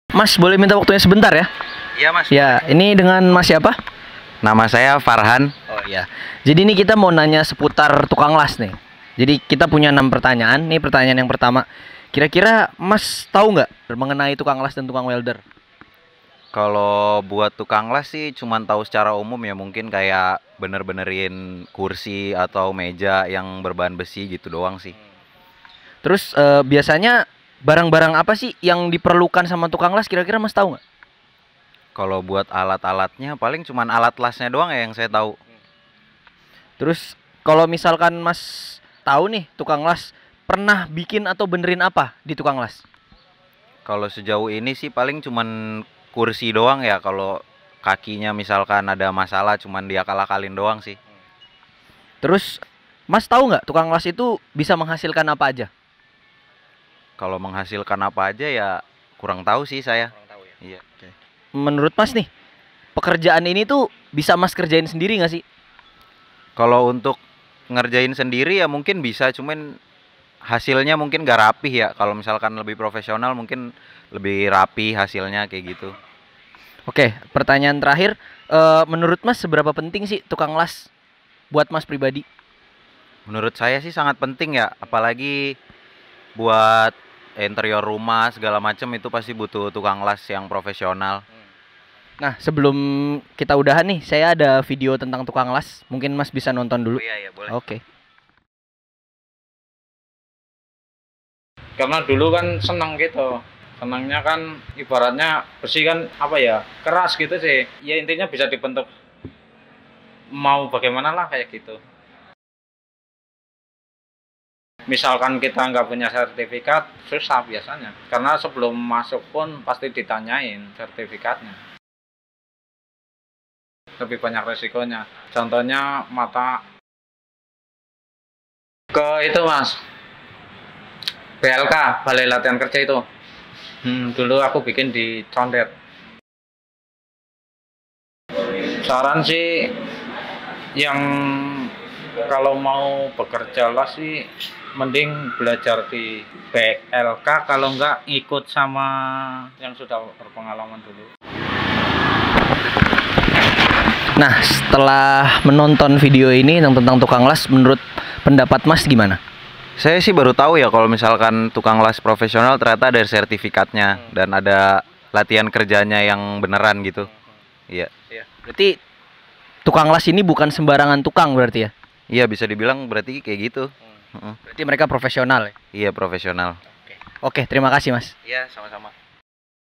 Mas, boleh minta waktunya sebentar ya? Iya mas. Ya, ini dengan Mas siapa? Nama saya Farhan. Oh iya. Jadi ini kita mau nanya seputar tukang las nih. Jadi kita punya 6 pertanyaan. Nih pertanyaan yang pertama. Kira-kira Mas tahu nggak mengenai tukang las dan tukang welder? Kalau buat tukang las sih cuman tahu secara umum ya, mungkin kayak bener-benerin kursi atau meja yang berbahan besi gitu doang sih. Terus biasanya barang-barang apa sih yang diperlukan sama tukang las? Kira-kira Mas tahu nggak? Kalau buat alat-alatnya paling cuman alat lasnya doang ya yang saya tahu. Terus kalau misalkan Mas tahu nih tukang las pernah bikin atau benerin apa di tukang las? Kalau sejauh ini sih paling cuman kursi doang ya, kalau kakinya misalkan ada masalah cuman diakal-akalin doang sih. Terus Mas tahu nggak tukang las itu bisa menghasilkan apa aja? Kalau menghasilkan apa aja ya kurang tahu sih saya. Kurang tahu ya. Iya. Menurut Mas nih, pekerjaan ini tuh bisa Mas kerjain sendiri nggak sih? Kalau untuk ngerjain sendiri ya mungkin bisa, cuman hasilnya mungkin gak rapih ya. Kalau misalkan lebih profesional mungkin lebih rapi hasilnya kayak gitu. Oke, pertanyaan terakhir, menurut Mas seberapa penting sih tukang las buat Mas pribadi? Menurut saya sih sangat penting ya, apalagi buat interior rumah segala macam itu pasti butuh tukang las yang profesional. Nah, sebelum kita udahan nih, saya ada video tentang tukang las. Mungkin Mas bisa nonton dulu. Oh iya ya, boleh. Oke. Karena dulu kan senang gitu, senangnya kan ibaratnya besi kan apa ya, keras gitu sih ya, intinya bisa dibentuk mau bagaimana lah kayak gitu. Misalkan kita nggak punya sertifikat susah biasanya, karena sebelum masuk pun pasti ditanyain sertifikatnya, lebih banyak resikonya. Contohnya mata ke itu mas, BLK, Balai Latihan Kerja itu. Dulu aku bikin di Condet. Saran sih yang kalau mau bekerja las sih mending belajar di BLK, kalau enggak ikut sama yang sudah berpengalaman dulu. Nah, setelah menonton video ini tentang tukang las, menurut pendapat Mas gimana? Saya sih baru tahu ya kalau misalkan tukang las profesional ternyata ada sertifikatnya dan ada latihan kerjanya yang beneran gitu. Iya. Berarti tukang las ini bukan sembarangan tukang berarti ya? Iya, bisa dibilang berarti kayak gitu. Berarti mereka profesional ya? Iya, profesional. Oke, terima kasih Mas. Iya, sama-sama.